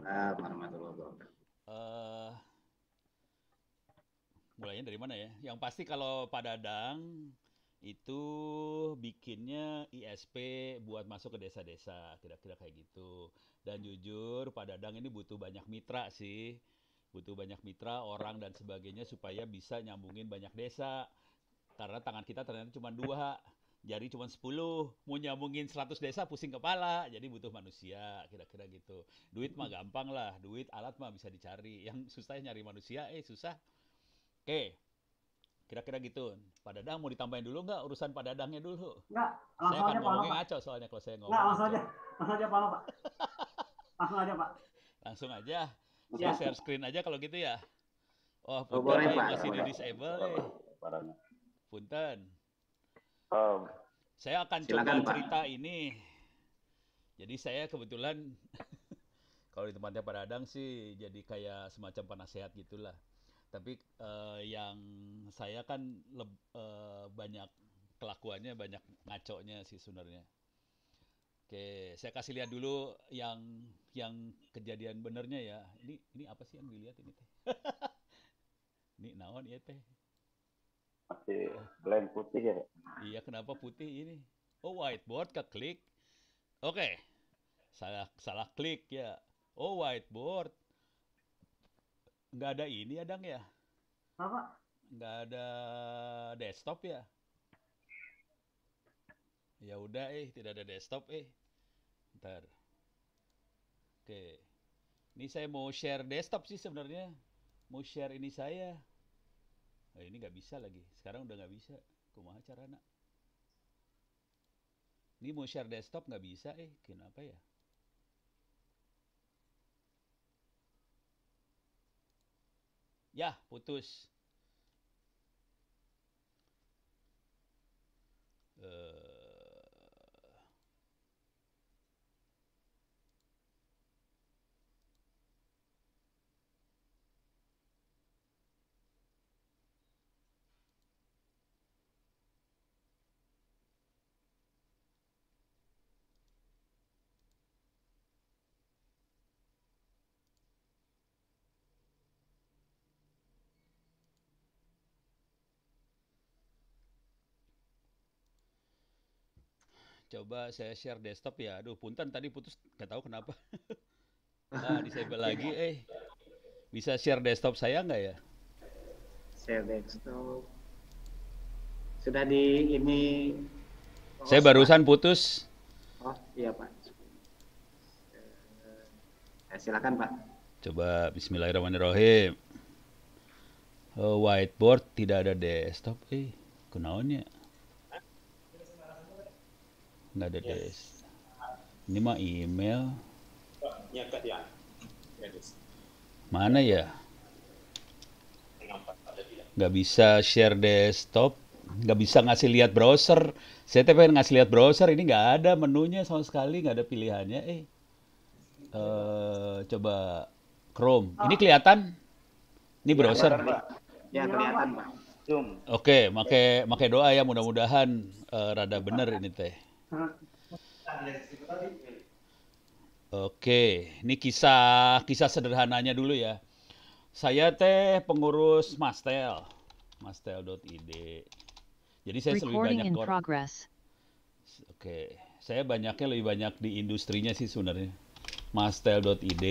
Waalaikumsalam warahmatullahi wabarakatuh. Eh, Mulainya dari mana ya? Yang pasti kalau Pak Dadang itu bikinnya ISP buat masuk ke desa-desa, kira-kira kayak gitu. Dan jujur, Pak Dadang ini butuh banyak mitra sih. Butuh banyak mitra, orang dan sebagainya supaya bisa nyambungin banyak desa. Karena tangan kita ternyata cuma dua, jari cuma 10, mau nyambungin 100 desa pusing kepala, jadi butuh manusia, kira-kira gitu. Duit mah gampang lah, duit alat mah bisa dicari. Yang susah nyari manusia, susah. Oke, kira-kira gitu. Pak Dadang mau ditambahin dulu nggak urusan Pak Dadangnya dulu? Enggak, Saya langsung aja akan Pak Ano, ngomongnya Pak. ngaco soalnya kalau saya Enggak, ngomong ngaco. langsung aja Pak Ano, Pak. Langsung aja Pak. Langsung aja, saya Ya. share screen aja kalau gitu ya. Oh, Oh, punten boleh nih, Pak, masih di boleh. disable Barangnya. Punten. Oh, Saya akan coba Silakan Pak. cerita ini. Jadi saya kebetulan kalau di tempatnya Pak Dadang sih jadi kayak semacam penasehat gitulah. Tapi yang saya kan banyak kelakuannya banyak ngaconya sih sebenarnya. Oke, saya kasih lihat dulu yang kejadian benernya ya. Ini apa sih yang dilihat ini teh? Ini naon ya teh? masih Oh, blank putih ya. iya kenapa putih ini? Oh, whiteboard ke klik. Oke, salah salah klik ya. Oh, whiteboard. Nggak ada ini ya, Dang ya? Pak. Nggak ada desktop ya? Ya udah tidak ada desktop Ntar. Oke. Ini saya mau share desktop sih sebenarnya. Mau share ini saya. Ini nggak bisa lagi. Sekarang udah nggak bisa. Kumaha carana? Ini mau share desktop nggak bisa Kenapa ya? Ya, putus. Eh, Coba saya share desktop ya. Aduh, punten tadi putus. Nggak tahu kenapa. Disable lagi Bisa share desktop saya nggak ya? Share desktop. Sudah di ini Saya host Pak. barusan putus. Oh, iya Pak. Silakan Pak. Coba bismillahirrahmanirrahim. Whiteboard tidak ada desktop kunaonnya? Nggak ada desktop. Ini mah email. Mana ya? Nggak bisa share desktop. Nggak bisa ngasih lihat browser. Saya tuh pengen ngasih lihat browser. Ini nggak ada menunya sama sekali. Nggak ada pilihannya coba Chrome. Ini kelihatan? Ini Ya, browser. ya kelihatan Pak. Zoom. Oke, make doa ya mudah-mudahan rada bener ini teh. Oke, ini kisah sederhananya dulu ya. Saya teh pengurus Mastel, mastel.id. Jadi saya lebih Recording banyak in progress. Oke, saya banyaknya lebih banyak di industrinya sih sebenarnya. Mastel.id.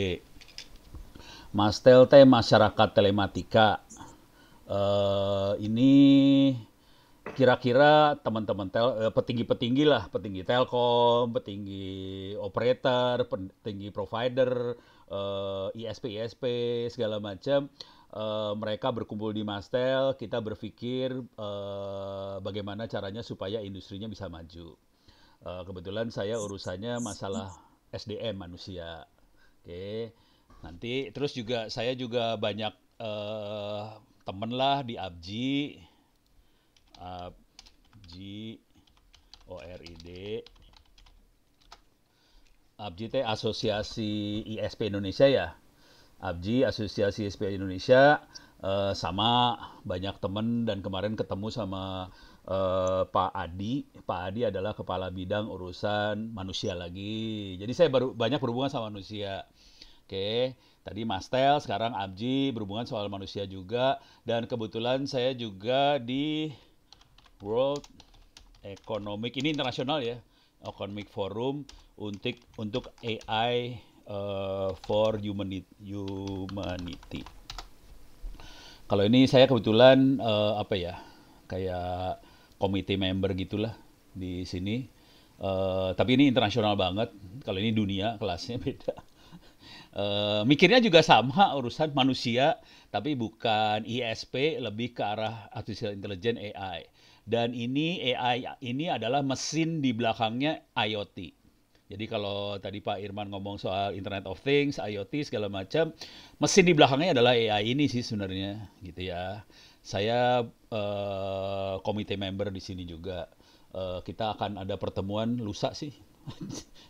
Mastel teh masyarakat telematika. Ini kira-kira teman-teman petinggi-petinggi lah, petinggi Telkom, petinggi operator, petinggi provider, ISP segala macam. Mereka berkumpul di Mastel, kita berpikir bagaimana caranya supaya industrinya bisa maju. Kebetulan saya urusannya masalah SDM manusia. Oke. Nanti terus juga saya juga banyak temen lah di ABJI, ABJI, ORID. ABJI teh Asosiasi ISP Indonesia ya. ABJI Asosiasi ISP Indonesia sama banyak temen dan kemarin ketemu sama Pak Adi. Pak Adi adalah kepala bidang urusan manusia lagi. Jadi saya baru banyak berhubungan sama manusia. Oke, tadi Mastel, sekarang Abji berhubungan soal manusia juga. Dan kebetulan saya juga di World Economic, ini internasional ya, Economic Forum untuk AI for Humanity. Kalau ini saya kebetulan apa ya, kayak committee member gitulah di sini. Tapi ini internasional banget. Kalau ini dunia, kelasnya beda. Mikirnya juga sama urusan manusia, tapi bukan ISP, lebih ke arah artificial intelligence AI. Dan ini AI ini adalah mesin di belakangnya IoT. Jadi kalau tadi Pak Irman ngomong soal Internet of Things, IoT segala macam, mesin di belakangnya adalah AI ini sih sebenarnya, gitu ya. Saya komite member di sini juga. Kita akan ada pertemuan lusa sih,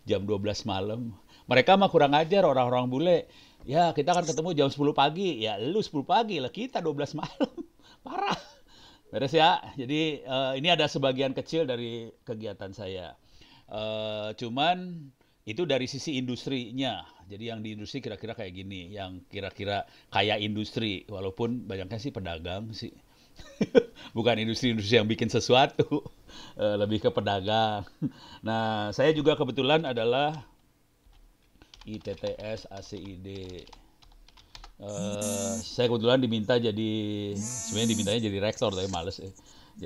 jam 12 malam. Mereka mah kurang ajar orang-orang bule. Ya, kita akan ketemu jam 10 pagi. Ya, lu 10 pagi lah, kita 12 malam. Parah. Beres ya. Jadi ini ada sebagian kecil dari kegiatan saya. Cuman itu dari sisi industrinya. Jadi yang di industri kira-kira kayak gini, yang kira-kira kayak industri, walaupun banyaknya sih pedagang sih. Bukan industri-industri yang bikin sesuatu, lebih ke pedagang. Nah, saya juga kebetulan adalah ITTS ACID. Saya kebetulan sebenarnya dimintanya jadi rektor, tapi males ya.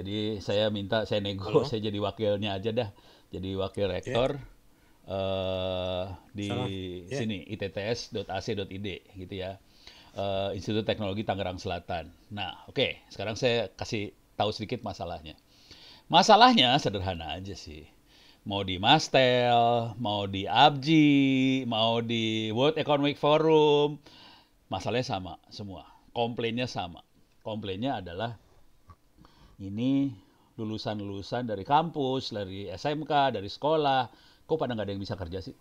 Jadi saya nego, saya jadi wakilnya aja dah. Jadi wakil rektor di sini, itts.ac.id gitu ya. Institut Teknologi Tangerang Selatan. Nah, oke. Sekarang saya kasih tahu sedikit masalahnya. Masalahnya sederhana aja sih. Mau di Mastel, mau di Abji, mau di World Economic Forum, masalahnya sama semua. Komplainnya sama. Komplainnya adalah ini lulusan-lulusan dari kampus, dari SMK, dari sekolah, kok pada nggak ada yang bisa kerja sih?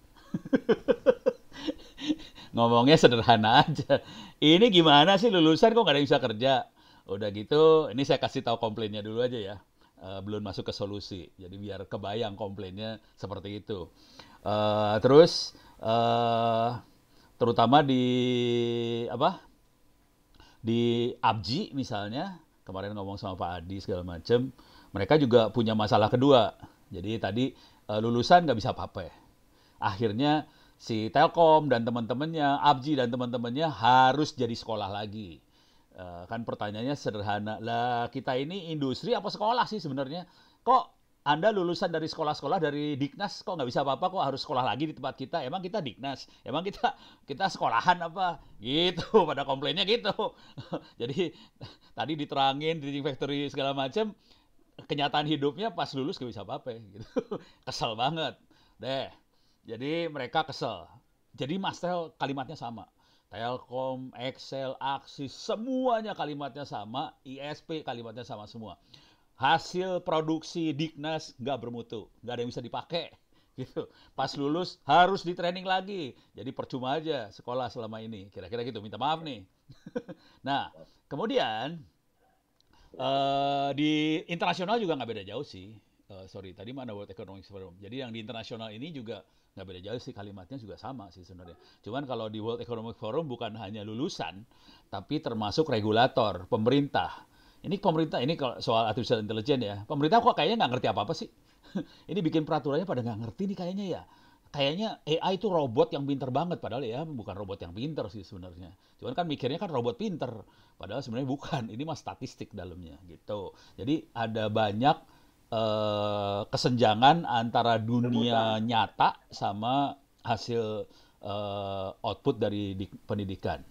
Ngomongnya sederhana aja. Ini gimana sih lulusan kok nggak ada yang bisa kerja? Udah gitu, ini saya kasih tahu komplainnya dulu aja ya. Belum masuk ke solusi. Jadi biar kebayang komplainnya seperti itu. Terus terutama di Abji misalnya, kemarin ngomong sama Pak Adi segala macam, mereka juga punya masalah kedua. Jadi tadi lulusan nggak bisa apa-apa ya. Akhirnya si Telkom dan teman-temannya, Abji dan teman-temannya harus jadi sekolah lagi. Kan pertanyaannya sederhana, lah kita ini industri apa sekolah sih sebenarnya? Kok Anda lulusan dari sekolah-sekolah dari Diknas kok nggak bisa apa-apa, kok harus sekolah lagi di tempat kita? Emang kita Diknas? Emang kita sekolahan apa? Gitu, pada komplainnya gitu. Jadi tadi diterangin di factory segala macam, kenyataan hidupnya pas lulus nggak bisa apa-apa gitu. Kesel banget. Deh. Jadi mereka kesel. Jadi Mastel kalimatnya sama. Telkom, Excel, Axis, semuanya kalimatnya sama. ISP kalimatnya sama semua. Hasil produksi Diknas nggak bermutu. Nggak ada yang bisa dipakai. Gitu. Pas lulus harus di training lagi. Jadi percuma aja sekolah selama ini. Kira-kira gitu. Minta maaf nih. Nah, kemudian di internasional juga nggak beda jauh sih. Tadi mana World Economic Forum. Jadi yang di internasional ini juga nggak beda jauh sih, kalimatnya juga sama sih sebenarnya. Cuman kalau di World Economic Forum bukan hanya lulusan, tapi termasuk regulator, pemerintah. Ini pemerintah, ini kalau soal artificial intelligence ya, pemerintah kok kayaknya nggak ngerti apa-apa sih. Ini bikin peraturannya pada nggak ngerti nih kayaknya ya. Kayaknya AI itu robot yang pinter banget, padahal ya bukan robot yang pinter sih sebenarnya. Cuman kan mikirnya kan robot pinter, padahal sebenarnya bukan. Ini mah statistik dalamnya gitu. Jadi ada banyak kesenjangan antara dunia nyata sama hasil output dari pendidikan.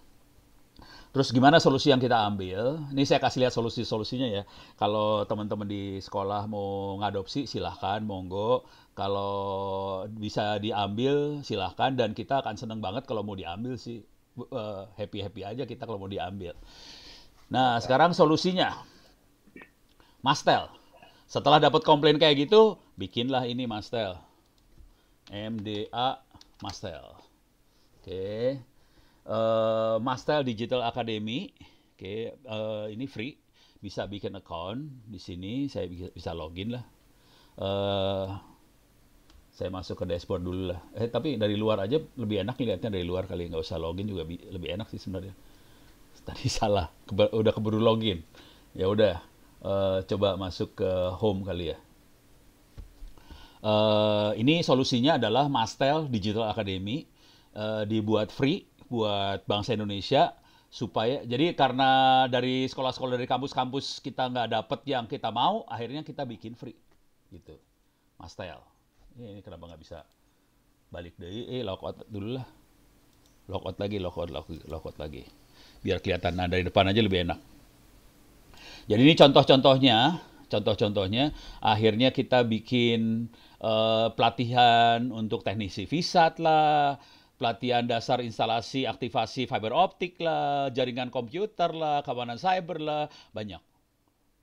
Terus gimana solusi yang kita ambil? Ini saya kasih lihat solusi-solusinya ya. Kalau teman-teman di sekolah mau ngadopsi silahkan, monggo. Kalau bisa diambil silahkan, dan kita akan seneng banget kalau mau diambil sih. Happy-happy aja kita kalau mau diambil. Nah, sekarang solusinya. Mastel. Setelah dapat komplain kayak gitu, bikinlah ini Mastel. MDA Mastel. Oke. Mastel Digital Academy. Oke, ini free. Bisa bikin account di sini, saya bisa login lah. Saya masuk ke dashboard dulu lah. Tapi dari luar aja lebih enak lihatnya dari luar kali, nggak usah login juga lebih enak sih sebenarnya. Tadi salah, udah keburu login. Ya udah, coba masuk ke home kali ya. Ini solusinya adalah Mastel Digital Academy, dibuat free buat bangsa Indonesia supaya jadi karena dari sekolah-sekolah dari kampus-kampus kita nggak dapet yang kita mau, akhirnya kita bikin free gitu. Mastel. Ini kenapa nggak bisa balik deh? Logout dulu lah. Logout lagi. Biar kelihatan. Nah, dari depan aja lebih enak. Jadi ini contoh-contohnya, akhirnya kita bikin pelatihan untuk teknisi VSAT lah, pelatihan dasar instalasi aktivasi fiber optik lah, jaringan komputer lah, keamanan cyber lah, banyak.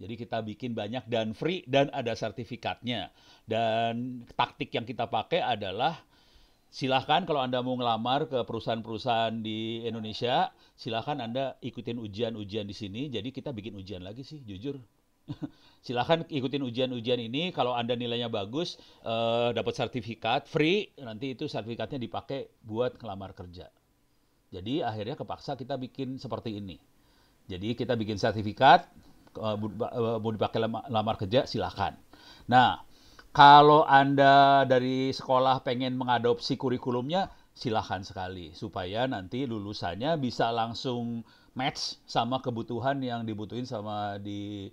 Jadi kita bikin banyak dan free dan ada sertifikatnya. Dan taktik yang kita pakai adalah silahkan kalau Anda mau ngelamar ke perusahaan-perusahaan di Indonesia, silahkan Anda ikutin ujian-ujian di sini. Jadi kita bikin ujian lagi sih, jujur. Silahkan ikutin ujian-ujian ini. Kalau Anda nilainya bagus, dapat sertifikat free, nanti itu sertifikatnya dipakai buat ngelamar kerja. Jadi akhirnya kepaksa kita bikin seperti ini. Jadi kita bikin sertifikat, mau dipakai lamar kerja, silahkan. Nah, kalau Anda dari sekolah pengen mengadopsi kurikulumnya, silahkan sekali. Supaya nanti lulusannya bisa langsung match sama kebutuhan yang dibutuhin sama di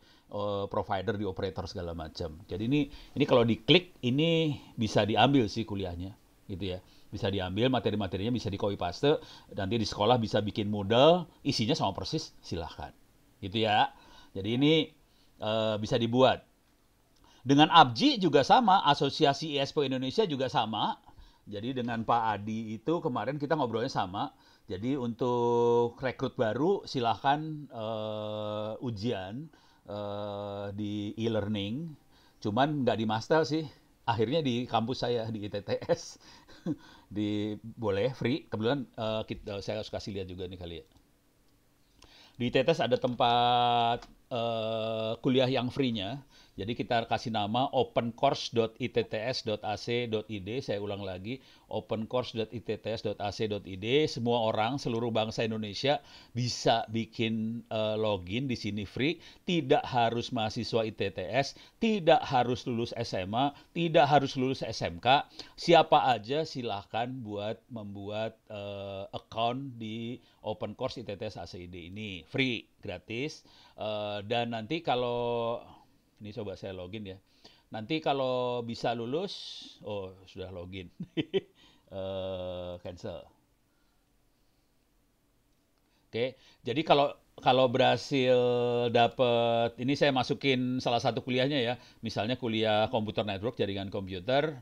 provider, di operator segala macam. Jadi ini kalau diklik, ini bisa diambil sih kuliahnya. Gitu ya. Bisa diambil, materi-materinya bisa di copy paste. Nanti di sekolah bisa bikin model, isinya sama persis, silahkan. Gitu ya. Jadi ini bisa dibuat. Dengan ABJI juga sama, Asosiasi ISP Indonesia juga sama. Jadi dengan Pak Adi itu kemarin kita ngobrolnya sama. Jadi untuk rekrut baru silahkan ujian di e-learning. Cuman nggak di master sih. Akhirnya di kampus saya, di ITTS. Boleh, free. Kebetulan saya harus kasih lihat juga nih kali ya. Di ITTS ada tempat kuliah yang free-nya. Jadi kita kasih nama opencourse.itts.ac.id. Saya ulang lagi, opencourse.itts.ac.id. Semua orang, seluruh bangsa Indonesia bisa bikin login di sini free. Tidak harus mahasiswa ITTS, tidak harus lulus SMA, tidak harus lulus SMK. Siapa aja silahkan buat membuat account di OpenCourse ITTS ACID ini. Free, gratis. Dan nanti kalau ini coba saya login ya. Nanti kalau bisa lulus, sudah login. Cancel. Oke, jadi kalau berhasil dapat, ini saya masukin salah satu kuliahnya ya. Misalnya kuliah komputer network, jaringan komputer.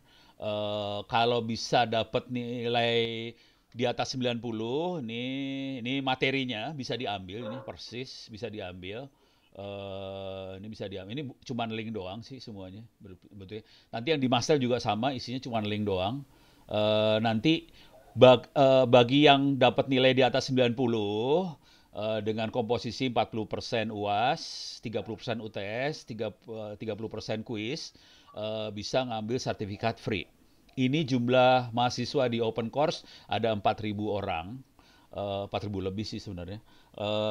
Kalau bisa dapat nilai di atas 90, ini materinya bisa diambil, ini persis bisa diambil. Ini bisa diambil. Ini cuma link doang sih semuanya. Betul. Nanti yang di master juga sama, isinya cuma link doang. Nanti bagi yang dapat nilai di atas 90 dengan komposisi 40% UAS, 30% UTS, 30% kuis, bisa ngambil sertifikat free. Ini jumlah mahasiswa di Open Course ada 4.000 orang. 4.000 lebih sih sebenarnya.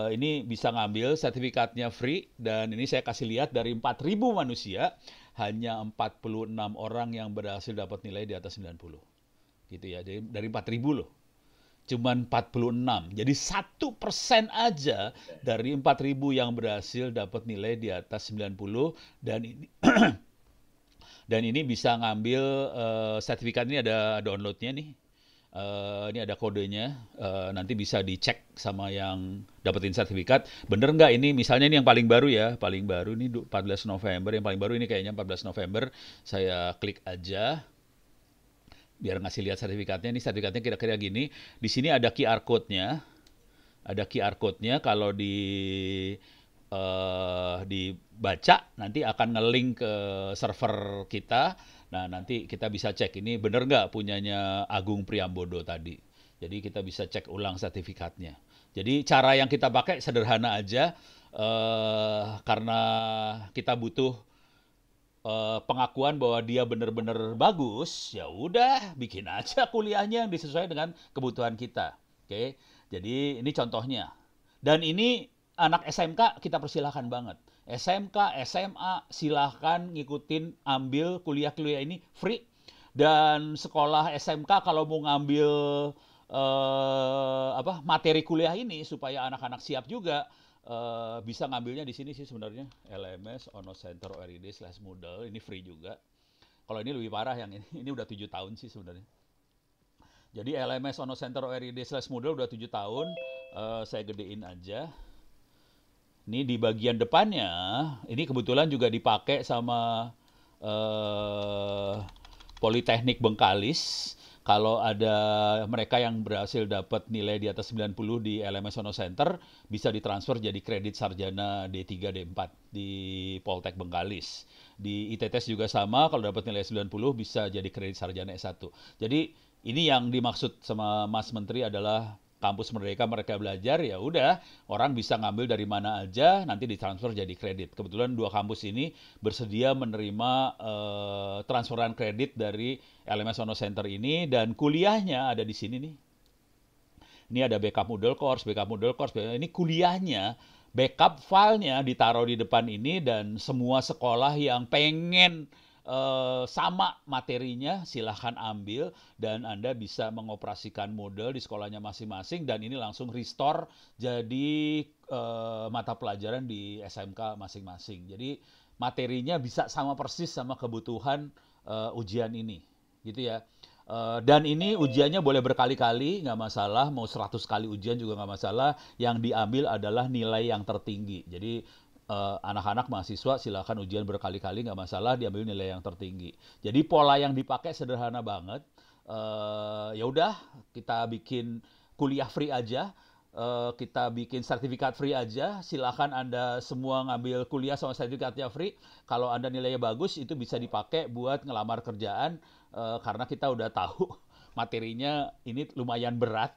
Ini bisa ngambil sertifikatnya free, dan ini saya kasih lihat dari 4.000 manusia, hanya 46 orang yang berhasil dapat nilai di atas 90. Gitu ya, jadi dari 4.000 loh. Cuman 46. Jadi 1% aja dari 4.000 yang berhasil dapat nilai di atas 90, dan ini dan ini bisa ngambil sertifikat. Ini ada downloadnya nih. Ini ada kodenya, nanti bisa dicek sama yang dapetin sertifikat. Bener nggak ini, misalnya ini yang paling baru ya, paling baru ini 14 November, yang paling baru ini kayaknya 14 November, saya klik aja, biar ngasih lihat sertifikatnya. Ini sertifikatnya kira-kira gini, di sini ada QR code-nya, kalau dibaca, nanti akan nge-link ke server kita. Nah, nanti kita bisa cek ini bener nggak punyanya Agung Priambodo tadi. Jadi kita bisa cek ulang sertifikatnya. Jadi cara yang kita pakai sederhana aja, karena kita butuh pengakuan bahwa dia benar-benar bagus, ya udah bikin aja kuliahnya yang disesuaikan dengan kebutuhan kita. Oke, jadi ini contohnya. Dan ini anak SMK kita persilahkan banget. SMK, SMA silahkan ngikutin ambil kuliah-kuliah ini free. Dan sekolah SMK kalau mau ngambil materi kuliah ini supaya anak-anak siap juga, bisa ngambilnya di sini sih sebenarnya. LMS Ono Center ORID/Moodle ini free juga. Kalau ini lebih parah yang ini udah 7 tahun sih sebenarnya. Jadi LMS Ono Center ORID/Moodle udah 7 tahun. Saya gedein aja. Ini di bagian depannya, ini kebetulan juga dipakai sama Politeknik Bengkalis. Kalau ada mereka yang berhasil dapat nilai di atas 90 di LMS Ono Center, bisa ditransfer jadi kredit sarjana D3, D4 di Poltek Bengkalis. Di ITTS juga sama, kalau dapat nilai 90 bisa jadi kredit sarjana S1. Jadi ini yang dimaksud sama Mas Menteri adalah kampus Merdeka mereka belajar, ya udah orang bisa ngambil dari mana aja nanti ditransfer jadi kredit. Kebetulan dua kampus ini bersedia menerima transferan kredit dari LMS Ono Center ini, dan kuliahnya ada di sini nih. Ini ada backup Moodle Course, ini kuliahnya, backup filenya ditaruh di depan ini, dan semua sekolah yang pengen sama materinya silahkan ambil, dan Anda bisa mengoperasikan Moodle di sekolahnya masing-masing, dan ini langsung restore jadi mata pelajaran di SMK masing-masing. Jadi materinya bisa sama persis sama kebutuhan ujian ini, gitu ya. Dan ini ujiannya boleh berkali-kali, nggak masalah. Mau 100 kali ujian juga nggak masalah. Yang diambil adalah nilai yang tertinggi. Jadi anak-anak mahasiswa silakan ujian berkali-kali, nggak masalah, diambil nilai yang tertinggi. Jadi pola yang dipakai sederhana banget. Ya udah, kita bikin kuliah free aja. Kita bikin sertifikat free aja. Silakan Anda semua ngambil kuliah sama sertifikatnya free. Kalau Anda nilainya bagus, itu bisa dipakai buat ngelamar kerjaan. Karena kita udah tahu materinya ini lumayan berat.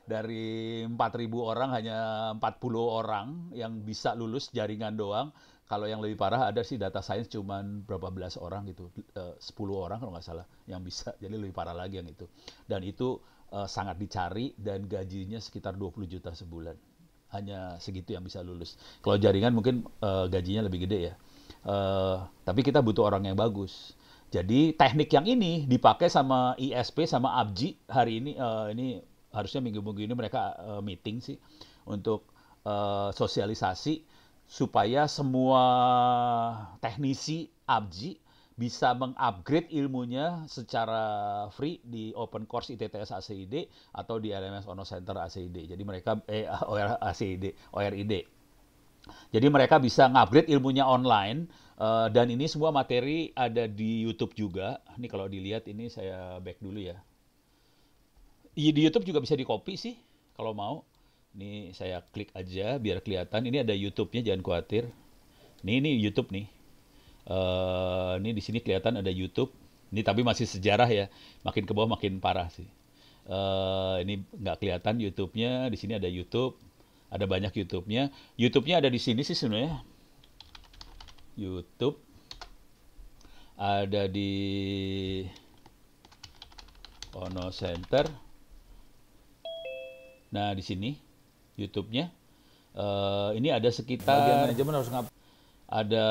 Dari 4.000 orang hanya 40 orang yang bisa lulus jaringan doang. Kalau yang lebih parah ada sih data science cuman berapa belas orang gitu, 10 orang kalau nggak salah yang bisa. Jadi lebih parah lagi yang itu. Dan itu sangat dicari, dan gajinya sekitar 20 juta sebulan. Hanya segitu yang bisa lulus. Kalau jaringan mungkin gajinya lebih gede ya. Tapi kita butuh orang yang bagus. Jadi teknik yang ini dipakai sama ISP sama ABJI hari ini harusnya minggu-minggu ini mereka meeting sih untuk sosialisasi supaya semua teknisi ABJI bisa mengupgrade ilmunya secara free di Open Course ITTS ACID atau di LMS Ono Center ACID. Jadi mereka ORID. Jadi mereka bisa ngupgrade ilmunya online, dan ini semua materi ada di YouTube juga. Ini kalau dilihat, ini saya back dulu ya. Di YouTube juga bisa di-copy sih kalau mau. Ini saya klik aja biar kelihatan. Ini ada YouTube-nya, jangan khawatir. Ini YouTube nih. Ini di sini kelihatan ada YouTube. Ini tapi masih sejarah ya. Makin ke bawah makin parah sih. Ini nggak kelihatan YouTube-nya. Di sini ada YouTube. Ada banyak YouTube-nya. YouTube-nya ada di sini sih sebenarnya. YouTube ada di Ono Center. Nah, di sini YouTube-nya. Ini ada sekitar manajemen harus ada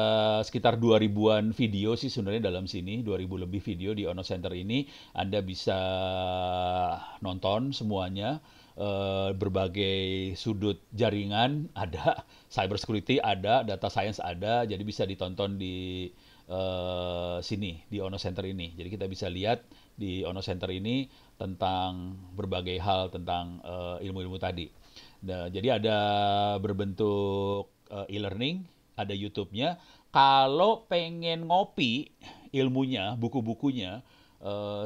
sekitar 2000-an video sih sebenarnya dalam sini, 2000 lebih video di Ono Center ini. Anda bisa nonton semuanya, berbagai sudut jaringan ada, cyber security ada, data science ada, jadi bisa ditonton di sini, di Ono Center ini. Jadi kita bisa lihat di Ono Center ini tentang berbagai hal tentang ilmu-ilmu tadi. Nah, jadi ada berbentuk e-learning, ada YouTube-nya. Kalau pengen ngopi ilmunya, buku-bukunya,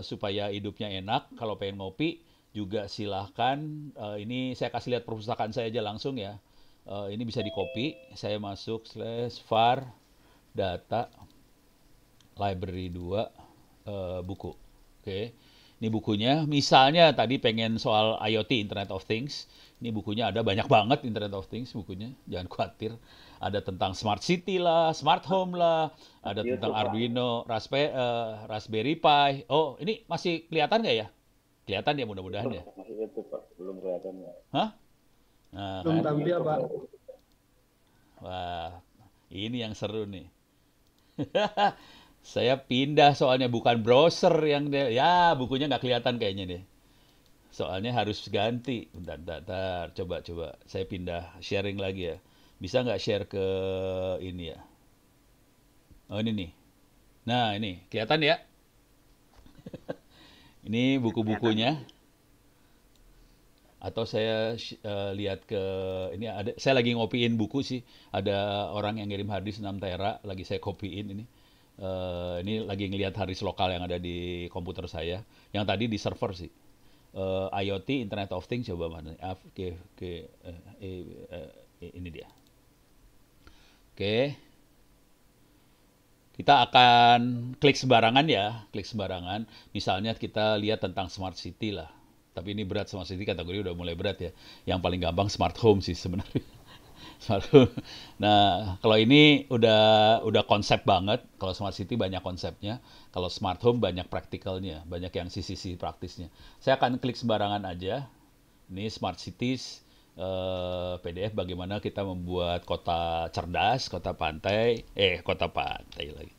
supaya hidupnya enak, kalau pengen ngopi juga silahkan. Ini saya kasih lihat perpustakaan saya aja langsung ya. Ini bisa di-copy. Saya masuk /var data library 2 buku. Oke. Ini bukunya, misalnya tadi pengen soal IoT, Internet of Things. Ini bukunya ada banyak banget Internet of Things bukunya, jangan khawatir. Ada tentang Smart City lah, Smart Home lah, ada tentang YouTube, Pak. Arduino, Raspberry Pi. Oh, ini masih kelihatan nggak ya? Kelihatan ya mudah-mudahan ya. Masih YouTube, Pak. Belum kelihatan ya. Hah? Nah, Belum kan? tampil, Pak. Wah, ini yang seru nih. Saya pindah soalnya bukan browser yang ya bukunya nggak kelihatan kayaknya deh. Soalnya harus ganti. Bentar. Coba. Saya pindah sharing lagi ya. Bisa nggak share ke ini ya? Oh ini nih. Nah ini kelihatan ya? Ini buku-bukunya. Atau saya lihat ke ini ada. Saya lagi ngopiin buku sih. Ada orang yang ngirim harddisk 6 tera. Lagi saya kopiin ini. Ini lagi ngelihat harddisk lokal yang ada di komputer saya. Yang tadi di server sih. IoT, Internet of Things, coba mana? Ini dia. Oke. Kita akan klik sembarangan ya. Klik sembarangan. Misalnya kita lihat tentang Smart City lah. Tapi ini berat, Smart City kategori udah mulai berat ya. Yang paling gampang Smart Home sih sebenarnya. Nah, kalau ini udah konsep banget. Kalau Smart City banyak konsepnya. Kalau Smart Home banyak praktikalnya, banyak yang sisi praktisnya. Saya akan klik sembarangan aja. Ini Smart Cities PDF bagaimana kita membuat kota cerdas, kota pantai lagi.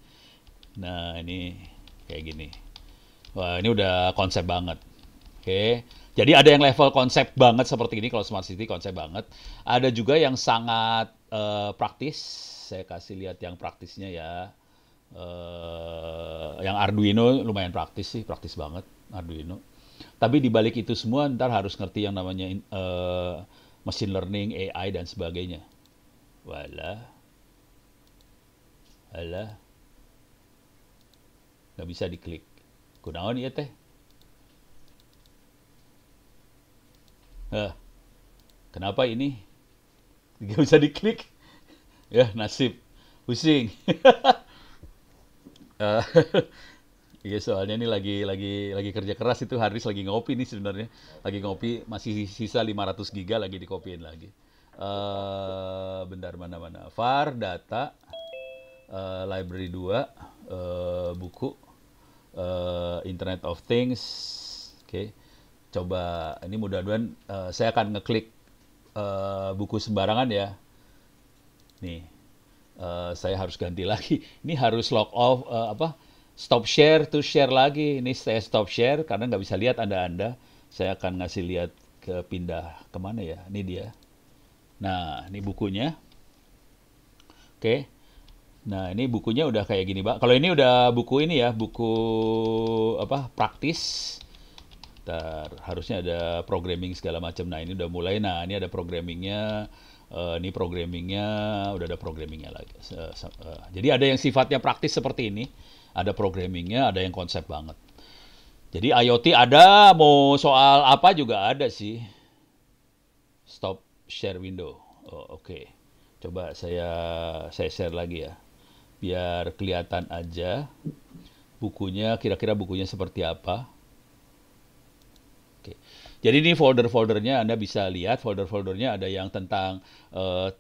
Nah, ini kayak gini. Wah, ini udah konsep banget. Oke. Jadi ada yang level konsep banget seperti ini kalau Smart City konsep banget. Ada juga yang sangat praktis. Saya kasih lihat yang praktisnya ya. Yang Arduino lumayan praktis sih, praktis banget Arduino. Tapi di balik itu semua ntar harus ngerti yang namanya machine learning, AI dan sebagainya. Walah. Nggak bisa diklik. Kunaon ieu teh? Kenapa ini? Nggak bisa diklik. Ya, nasib. Pusing. Iya, soalnya ini lagi kerja keras itu Haris lagi ngopi nih sebenarnya. Lagi ngopi, masih sisa 500 giga lagi dikopiin lagi. Bentar mana. var, data, library 2, buku, Internet of Things. Oke. Coba ini mudah-mudahan saya akan ngeklik buku sembarangan ya. Nih, saya harus ganti lagi. Ini harus log off stop share to share lagi. Ini saya stop share karena nggak bisa lihat Anda. Saya akan ngasih lihat pindah kemana ya. Ini dia. Nah, ini bukunya. Oke. Nah, ini bukunya udah kayak gini, Pak. Kalau ini udah buku ini ya, buku praktis. Harusnya ada programming segala macam. Nah, ini udah mulai. Nah, ini ada programmingnya. Ini programmingnya udah ada programmingnya lagi. Jadi ada yang sifatnya praktis seperti ini. Ada programmingnya, ada yang konsep banget. Jadi IoT ada, mau soal apa juga ada sih. Stop share window. Oh, oke. Coba saya share lagi ya. Biar kelihatan aja bukunya, kira-kira bukunya seperti apa. Oke. Jadi ini folder-foldernya Anda bisa lihat, folder-foldernya ada yang tentang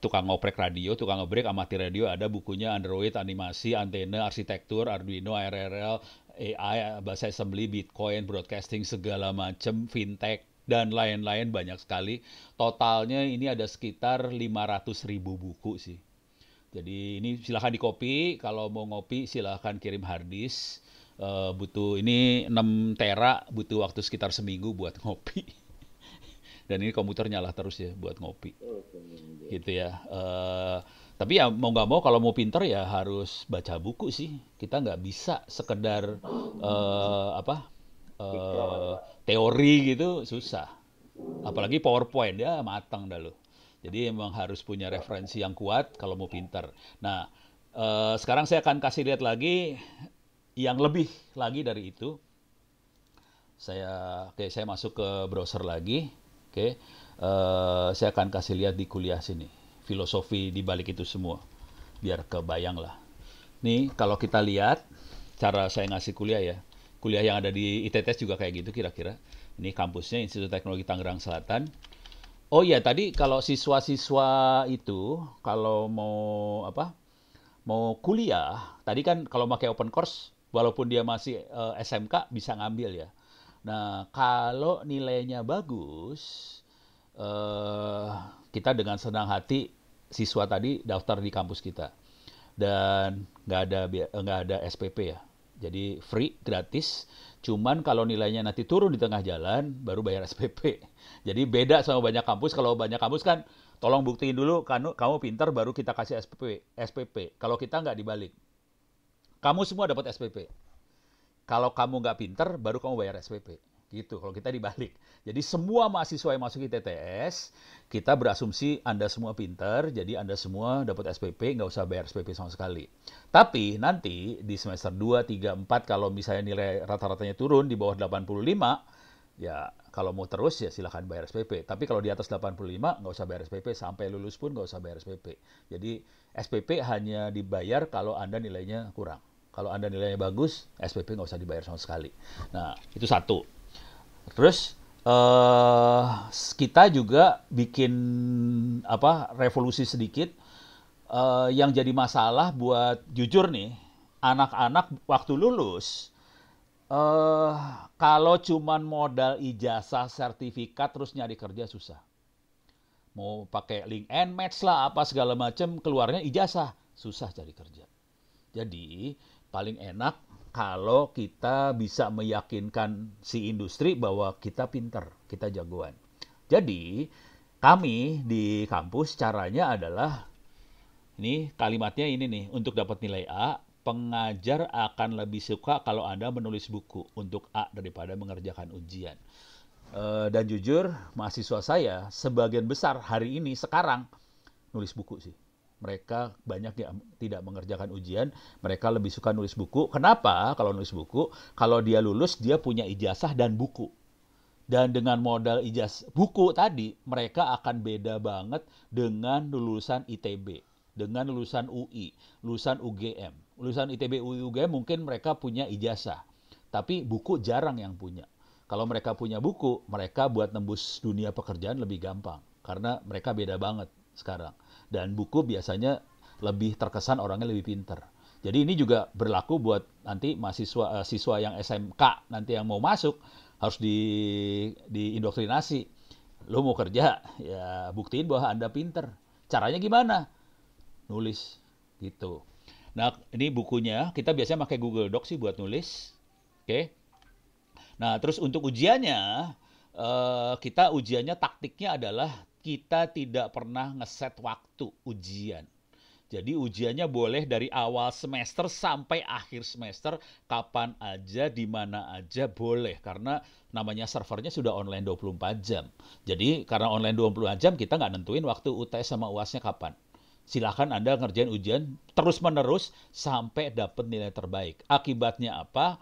tukang ngoprek radio, tukang ngoprek amatir radio, ada bukunya Android, animasi, antena, arsitektur, Arduino, ARRL, AI, bahasa assembly, Bitcoin, broadcasting, segala macam, fintech, dan lain-lain banyak sekali. Totalnya ini ada sekitar 500.000 buku sih. Jadi ini silahkan di-copy, kalau mau ngopi silahkan kirim harddisk. Butuh ini 6 tera, butuh waktu sekitar seminggu buat ngopi. Dan ini komputer nyala terus ya buat ngopi. Gitu ya. Tapi ya mau nggak mau kalau mau pinter ya harus baca buku sih. Kita nggak bisa sekedar teori gitu, susah. Apalagi PowerPoint ya matang dah lo. Jadi emang harus punya referensi yang kuat kalau mau pinter. Nah, sekarang saya akan kasih lihat lagi yang lebih lagi dari itu. Saya masuk ke browser lagi. Oke. Saya akan kasih lihat di kuliah sini. Filosofi di balik itu semua. Biar kebayang lah. Nih, kalau kita lihat cara saya ngasih kuliah ya. kuliah yang ada di ITTS juga kayak gitu kira-kira. Ini kampusnya Institut Teknologi Tangerang Selatan. Oh iya, tadi kalau siswa-siswa itu kalau mau kuliah, tadi kan kalau pakai open course, walaupun dia masih SMK bisa ngambil ya. Nah, kalau nilainya bagus, eh, kita dengan senang hati siswa tadi daftar di kampus kita dan nggak ada SPP ya. Jadi free, gratis. Cuman kalau nilainya nanti turun di tengah jalan, baru bayar SPP. Jadi beda sama banyak kampus. Kalau banyak kampus kan, tolong buktiin dulu kamu pintar, baru kita kasih SPP. SPP. Kalau kita nggak dibalik. Kamu semua dapat SPP. Kalau kamu nggak pinter, baru kamu bayar SPP. Gitu, kalau kita dibalik. Jadi semua mahasiswa yang masuk ITTS, kita berasumsi Anda semua pinter, jadi Anda semua dapat SPP, nggak usah bayar SPP sama sekali. Tapi nanti di semester 2, 3, 4, kalau misalnya nilai rata-ratanya turun di bawah 85, ya kalau mau terus ya silahkan bayar SPP. Tapi kalau di atas 85, nggak usah bayar SPP, sampai lulus pun nggak usah bayar SPP. Jadi SPP hanya dibayar kalau Anda nilainya kurang. Kalau Anda nilainya bagus, SPP nggak usah dibayar sama sekali. Nah, itu satu. Terus kita juga bikin revolusi sedikit. Yang jadi masalah buat jujur nih, anak-anak waktu lulus, kalau cuman modal ijazah, sertifikat, terus nyari kerja susah. Mau pakai link and match lah, apa segala macam, keluarnya ijazah, susah cari kerja. Jadi paling enak kalau kita bisa meyakinkan si industri bahwa kita pinter, kita jagoan. Jadi kami di kampus caranya adalah, ini kalimatnya ini nih, untuk dapat nilai A, pengajar akan lebih suka kalau Anda menulis buku untuk A daripada mengerjakan ujian. Dan jujur, mahasiswa saya sebagian besar hari ini sekarang nulis buku sih. Mereka banyak yang tidak mengerjakan ujian, mereka lebih suka nulis buku. Kenapa? Kalau nulis buku, kalau dia lulus, dia punya ijazah dan buku. Dan dengan modal ijazah buku tadi, mereka akan beda banget dengan lulusan ITB, dengan lulusan UI, lulusan UGM. Lulusan ITB, UI, UGM mungkin mereka punya ijazah, tapi buku jarang yang punya. Kalau mereka punya buku, mereka buat nembus dunia pekerjaan lebih gampang, karena mereka beda banget sekarang. Dan buku biasanya lebih terkesan orangnya lebih pinter. Jadi ini juga berlaku buat nanti siswa yang SMK nanti yang mau masuk, harus diindoktrinasi. Lo mau kerja, ya buktiin bahwa Anda pinter. Caranya gimana? Nulis gitu. Nah, ini bukunya kita biasanya pakai Google Docs sih buat nulis. Oke. Nah, terus untuk ujiannya, kita ujiannya taktiknya adalah kita tidak pernah ngeset waktu ujian. Jadi ujiannya boleh dari awal semester sampai akhir semester, kapan aja, di mana aja boleh. Karena namanya servernya sudah online 24 jam. Jadi karena online 24 jam, kita nggak nentuin waktu UTS sama UASnya kapan. Silakan Anda ngerjain ujian terus-menerus sampai dapat nilai terbaik. Akibatnya apa?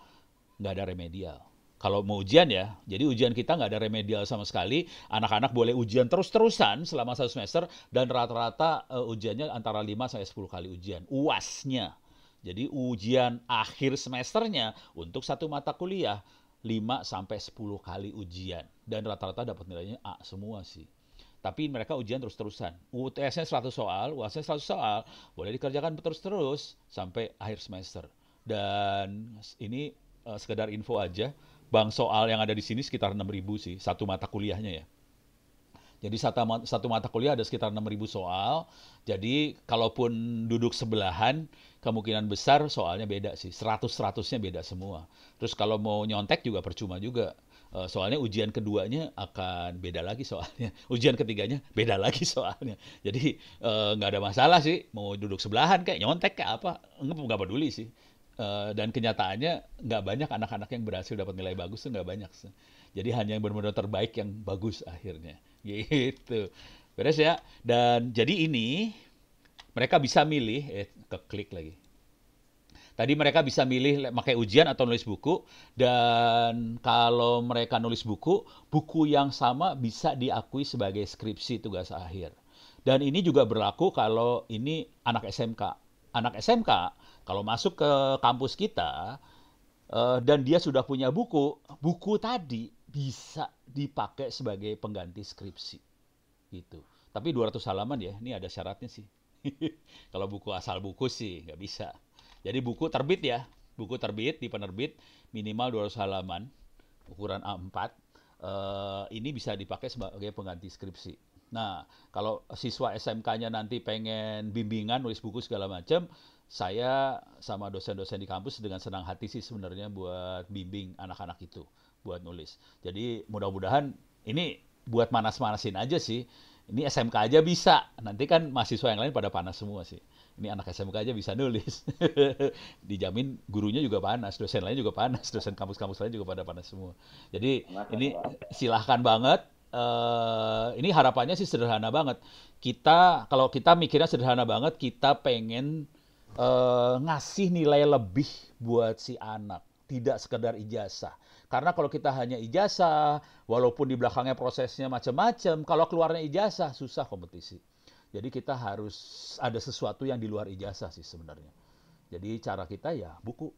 Nggak ada remedial. Kalau mau ujian ya, jadi ujian kita nggak ada remedial sama sekali. Anak-anak boleh ujian terus-terusan selama 1 semester, dan rata-rata ujiannya antara 5-10 kali ujian. UASnya. Jadi ujian akhir semesternya untuk satu mata kuliah, 5-10 kali ujian. Dan rata-rata dapat nilainya A semua sih. Tapi mereka ujian terus-terusan. UTS-nya 100 soal, UAS-nya 100 soal, boleh dikerjakan terus-terus sampai akhir semester. Dan ini sekedar info aja. Bank soal yang ada di sini sekitar 6.000 sih, satu mata kuliahnya ya. Jadi satu mata kuliah ada sekitar 6.000 soal. Jadi kalaupun duduk sebelahan, kemungkinan besar soalnya beda sih. 100-100-nya beda semua. Terus kalau mau nyontek juga percuma juga. Soalnya ujian keduanya akan beda lagi soalnya. Ujian ketiganya beda lagi soalnya. Jadi nggak ada masalah sih. Mau duduk sebelahan kayak nyontek kayak apa, nggak peduli sih. Dan kenyataannya nggak banyak anak-anak yang berhasil dapat nilai bagus tuh, nggak banyak. Jadi hanya yang benar-benar terbaik yang bagus akhirnya. Gitu. Beres ya. Dan jadi ini mereka bisa milih, keklik lagi. Tadi mereka bisa milih pakai ujian atau nulis buku. Dan kalau mereka nulis buku, buku yang sama bisa diakui sebagai skripsi tugas akhir. Dan ini juga berlaku kalau ini anak SMK. Anak SMK kalau masuk ke kampus kita, dan dia sudah punya buku, buku tadi bisa dipakai sebagai pengganti skripsi gitu. Tapi 200 halaman ya, ini ada syaratnya sih. Kalau buku asal buku sih nggak bisa. Jadi buku terbit ya, buku terbit di penerbit minimal 200 halaman, ukuran A4, ini bisa dipakai sebagai pengganti skripsi. Nah, kalau siswa SMK-nya nanti pengen bimbingan, nulis buku segala macam, saya sama dosen-dosen di kampus dengan senang hati sih sebenarnya buat bimbing anak-anak itu, buat nulis. Jadi mudah-mudahan ini buat manas-manasin aja sih. Ini SMK aja bisa, nanti kan mahasiswa yang lain pada panas semua sih. Ini anak SMK aja bisa nulis. Dijamin gurunya juga panas, dosen lain juga panas, dosen kampus-kampus lain juga pada panas semua. Jadi ini silahkan banget. Ini harapannya sih sederhana banget. Kalau kita mikirnya sederhana banget, kita pengen ngasih nilai lebih buat si anak, tidak sekedar ijazah. Karena kalau kita hanya ijazah, walaupun di belakangnya prosesnya macam-macam, kalau keluarnya ijazah susah kompetisi. Jadi kita harus ada sesuatu yang di luar ijazah sih sebenarnya. Jadi cara kita ya buku.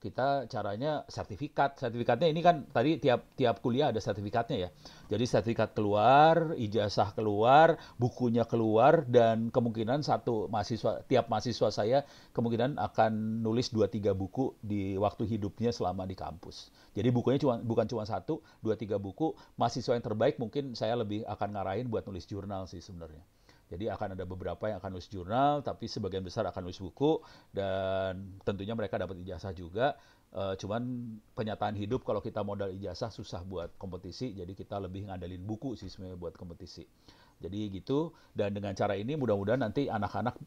Kita caranya sertifikat. Sertifikatnya ini kan tadi tiap kuliah ada sertifikatnya ya. Jadi sertifikat keluar, ijazah keluar, bukunya keluar, dan kemungkinan tiap mahasiswa saya kemungkinan akan nulis 2-3 buku di waktu hidupnya selama di kampus. Jadi bukunya bukan cuma 1, 2-3 buku. Mahasiswa yang terbaik mungkin saya lebih akan ngarahin buat nulis jurnal sih sebenarnya. Jadi akan ada beberapa yang akan nulis jurnal, tapi sebagian besar akan nulis buku, dan tentunya mereka dapat ijazah juga. Cuman kenyataan hidup kalau kita modal ijazah susah buat kompetisi, jadi kita lebih ngandelin buku sih sebenarnya buat kompetisi. Jadi gitu, dan dengan cara ini mudah-mudahan nanti anak-anak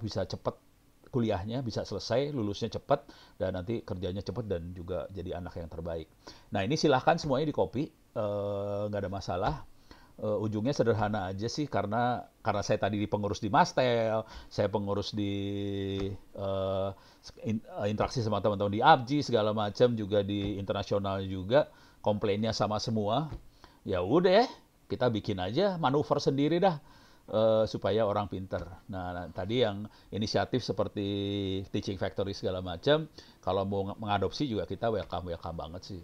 bisa cepat kuliahnya, bisa selesai, lulusnya cepat, dan nanti kerjanya cepat dan juga jadi anak yang terbaik. Nah ini silahkan semuanya di copy, nggak ada masalah. Ujungnya sederhana aja sih, karena saya tadi pengurus di Mastel, saya pengurus di interaksi sama teman-teman di ABJI segala macam, juga di internasional juga, komplainnya sama semua. Ya udah, kita bikin aja manuver sendiri dah, supaya orang pinter. Nah, tadi yang inisiatif seperti Teaching Factory segala macam, kalau mau mengadopsi juga kita welcome banget sih,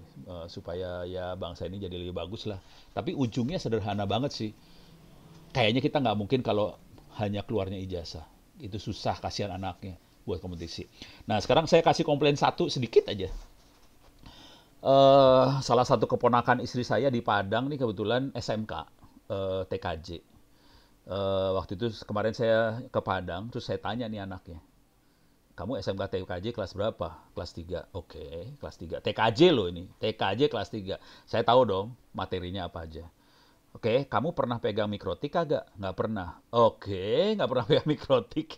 supaya ya bangsa ini jadi lebih bagus lah. Tapi ujungnya sederhana banget sih. Kayaknya kita nggak mungkin kalau hanya keluarnya ijazah. Itu susah, kasihan anaknya buat kompetisi. Nah, sekarang saya kasih komplain satu sedikit aja. Salah satu keponakan istri saya di Padang nih kebetulan SMK, TKJ. Waktu itu kemarin saya ke Padang, terus saya tanya nih anaknya, kamu SMK TKJ kelas berapa? Kelas 3. Oke, kelas 3. TKJ loh ini, TKJ kelas 3. Saya tahu dong materinya apa aja. Oke, kamu pernah pegang mikrotik kagak? Nggak pernah. Oke, nggak pernah pegang mikrotik.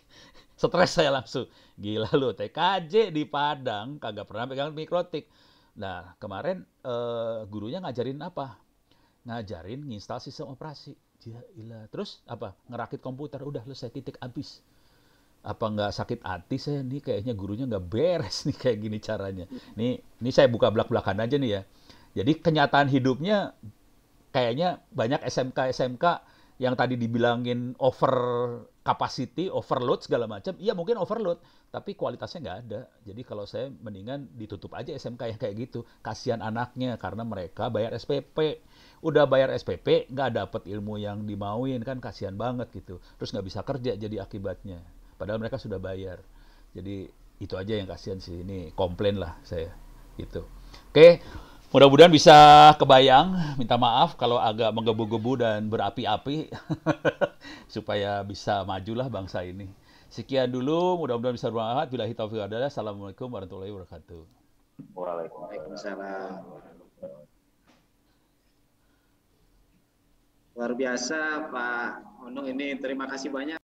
Stres saya langsung. Gila lu, TKJ di Padang kagak pernah pegang mikrotik. Nah, kemarin gurunya ngajarin apa? Ngajarin nginstal sistem operasi. Gila. Terus apa? Ngerakit komputer. Udah selesai, titik habis. Apa nggak sakit hati saya nih, kayaknya gurunya nggak beres nih kayak gini caranya. Ini saya buka belak-belakan aja nih ya. Jadi kenyataan hidupnya kayaknya banyak SMK yang tadi dibilangin over capacity, overload segala macam. Iya mungkin overload, tapi kualitasnya nggak ada. Jadi kalau saya mendingan ditutup aja SMK yang kayak gitu. Kasihan anaknya karena mereka bayar SPP. Udah bayar SPP, nggak dapet ilmu yang dimauin, kan kasihan banget gitu. Terus nggak bisa kerja jadi akibatnya. Padahal mereka sudah bayar. Jadi itu aja yang kasihan sih. Ini komplain lah saya. Gitu. Oke, mudah-mudahan bisa kebayang. Minta maaf kalau agak menggebu-gebu dan berapi-api. Supaya bisa majulah bangsa ini. Sekian dulu, mudah-mudahan bisa bermanfaat. Billahi taufiq wal hidayah. Assalamualaikum warahmatullahi wabarakatuh. Waalaikumsalam. Luar biasa Pak Onung, ini terima kasih banyak.